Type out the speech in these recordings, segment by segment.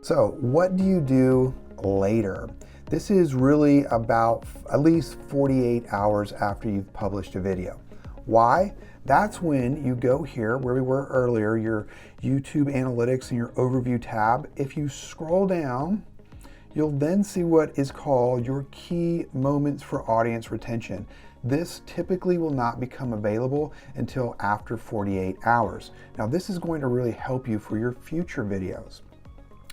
So what do you do later? This is really about at least 48 hours after you've published a video. Why? That's when you go here where we were earlier, your YouTube analytics and your overview tab. If you scroll down, you'll then see what is called your key moments for audience retention. This typically will not become available until after 48 hours. Now this is going to really help you for your future videos.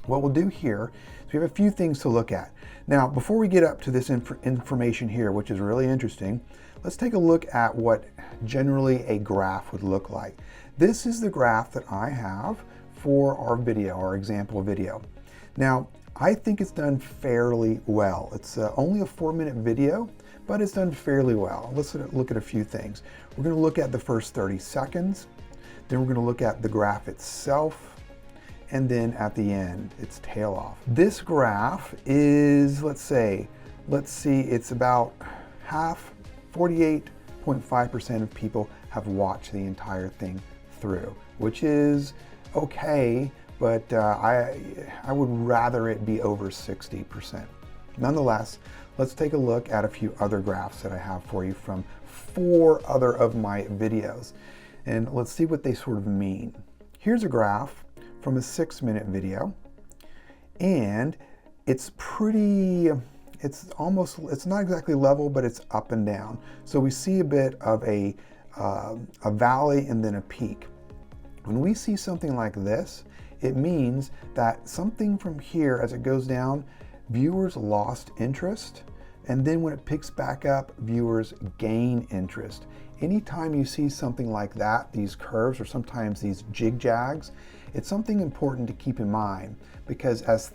What we'll do here is we have a few things to look at. Now, before we get up to this information here, which is really interesting, let's take a look at what generally a graph would look like. This is the graph that I have for our video, our example video. Now, I think it's done fairly well. It's only a 4-minute video, but it's done fairly well. Let's look at a few things. We're going to look at the first 30 seconds, then we're going to look at the graph itself, and then at the end, its tail off. This graph is, let's see, it's about half, 48.5% of people have watched the entire thing through, which is okay, but I would rather it be over 60%. Nonetheless, let's take a look at a few other graphs that I have for you from 4 other of my videos, and let's see what they sort of mean. Here's a graph from a 6-minute video, and it's not exactly level, but it's up and down. So we see a bit of a valley and then a peak. When we see something like this, it means that something from here, as it goes down, viewers lost interest, and then when it picks back up, viewers gain interest. Anytime you see something like that, these curves or sometimes these jig-jags, it's something important to keep in mind, because as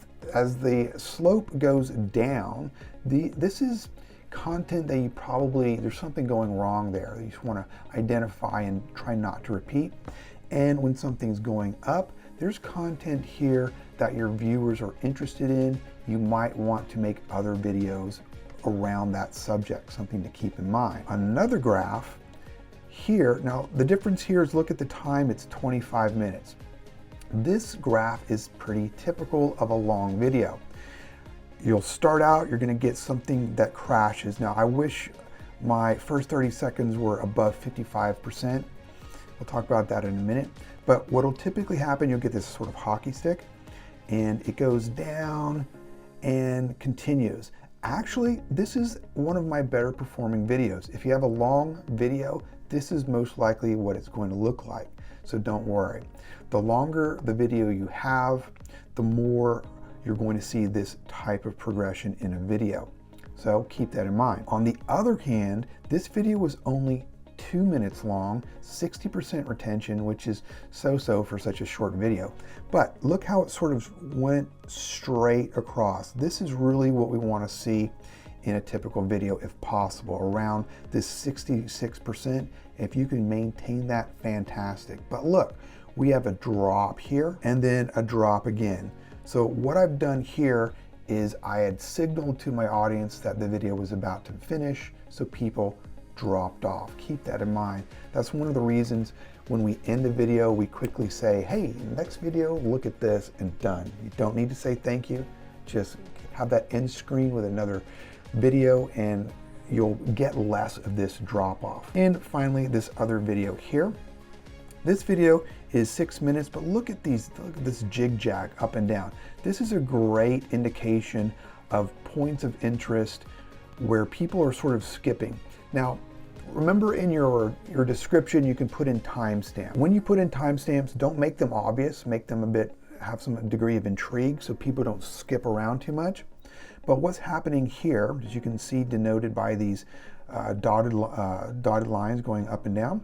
the slope goes down, this is content that there's something going wrong there. You just want to identify and try not to repeat. And when something's going up, there's content here that your viewers are interested in. You might want to make other videos around that subject, something to keep in mind. Another graph here, now the difference here is, look at the time, it's 25 minutes. This graph is pretty typical of a long video. You'll start out, you're going to get something that crashes. Now I wish my first 30 seconds were above 55%. We'll talk about that in a minute. But what will typically happen, you'll get this sort of hockey stick, and it goes down and continues. Actually, this is one of my better performing videos. If you have a long video, this is most likely what it's going to look like. So don't worry. The longer the video you have, the more you're going to see this type of progression in a video. So keep that in mind. On the other hand, this video was only 2 minutes long, 60% retention, which is so-so for such a short video. But look how it sort of went straight across. This is really what we want to see in a typical video, if possible, around this 66%. If you can maintain that, fantastic. But look, we have a drop here and then a drop again. So what I've done here is I had signaled to my audience that the video was about to finish, so people dropped off. Keep that in mind. That's one of the reasons when we end a video, we quickly say, hey, next video, look at this, and done. You don't need to say thank you. Just have that end screen with another video and you'll get less of this drop off. And finally, this other video here. This video is 6 minutes, but look at this jig-jag up and down. This is a great indication of points of interest where people are sort of skipping. Now, remember in your description, you can put in timestamp. When you put in timestamps, don't make them obvious, make them have some degree of intrigue so people don't skip around too much. But what's happening here, as you can see denoted by these dotted lines going up and down,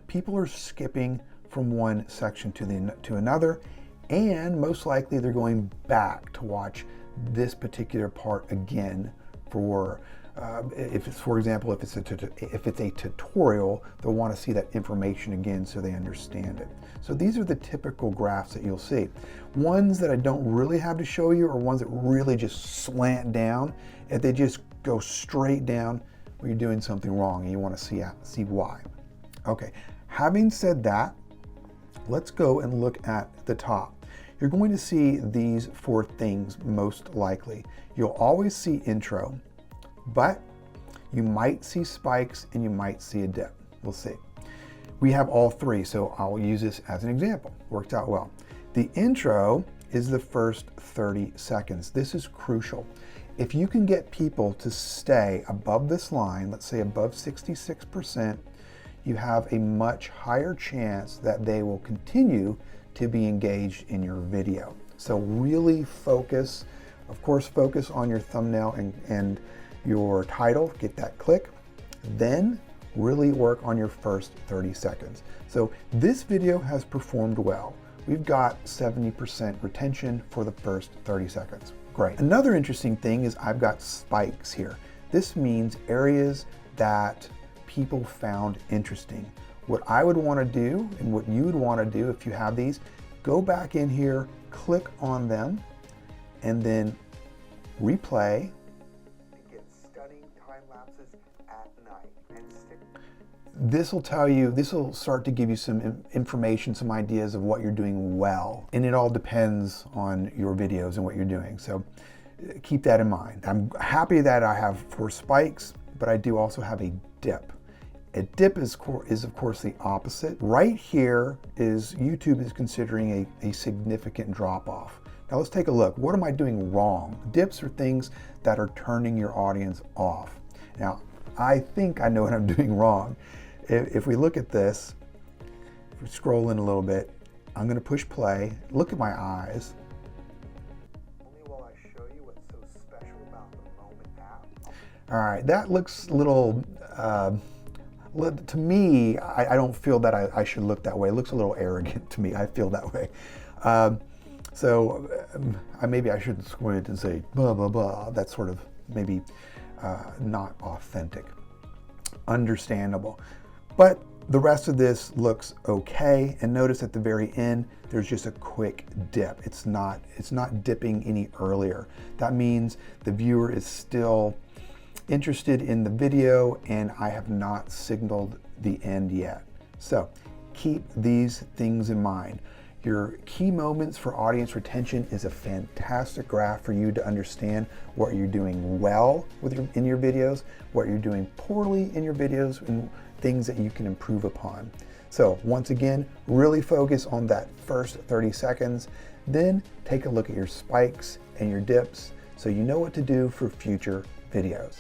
people are skipping from one section to another, and most likely they're going back to watch this particular part again for if it's, for example, if it's a tutorial, they'll want to see that information again so they understand it. So these are the typical graphs that you'll see. Ones that I don't really have to show you are ones that really just slant down. If they just go straight down, well, you're doing something wrong and you want to see why. Okay, having said that, let's go and look at the top. you're going to see these 4 things most likely. You'll always see intro, but you might see spikes and you might see a dip. We'll see. We have all 3, so I'll use this as an example. Worked out well. The intro is the first 30 seconds. This is crucial. If you can get people to stay above this line, let's say above 66%, you have a much higher chance that they will continue to be engaged in your video. So really focus, of course, focus on your thumbnail and your title, get that click, then really work on your first 30 seconds. So this video has performed well. We've got 70% retention for the first 30 seconds. Great. Another interesting thing is I've got spikes here. This means areas that people found interesting. What I would want to do and what you would want to do if you have these, go back in here, click on them, and then replay. Get stunning time lapses at night. This will tell you, this will start to give you some information, some ideas of what you're doing well. And it all depends on your videos and what you're doing. So keep that in mind. I'm happy that I have 4 spikes, but I do also have a dip. A dip is of course the opposite. Right here is YouTube is considering a significant drop off. Now let's take a look. What am I doing wrong? Dips are things that are turning your audience off. Now, I think I know what I'm doing wrong. If we look at this, if we scroll in a little bit, I'm going to push play. Look at my eyes. Only while I show you what's so special about the moment app. All right, that looks a little, to me, I don't feel that I should look that way. It looks a little arrogant to me. I feel that way. Maybe I shouldn't squint and say blah, blah, blah. That's sort of maybe not authentic. Understandable. But the rest of this looks okay. And notice at the very end, there's just a quick dip. It's not dipping any earlier. That means the viewer is still interested in the video and I have not signaled the end yet. So keep these things in mind. Your key moments for audience retention is a fantastic graph for you to understand what you're doing well in your videos, what you're doing poorly in your videos, and things that you can improve upon. So once again, really focus on that first 30 seconds, then take a look at your spikes and your dips so you know what to do for future videos.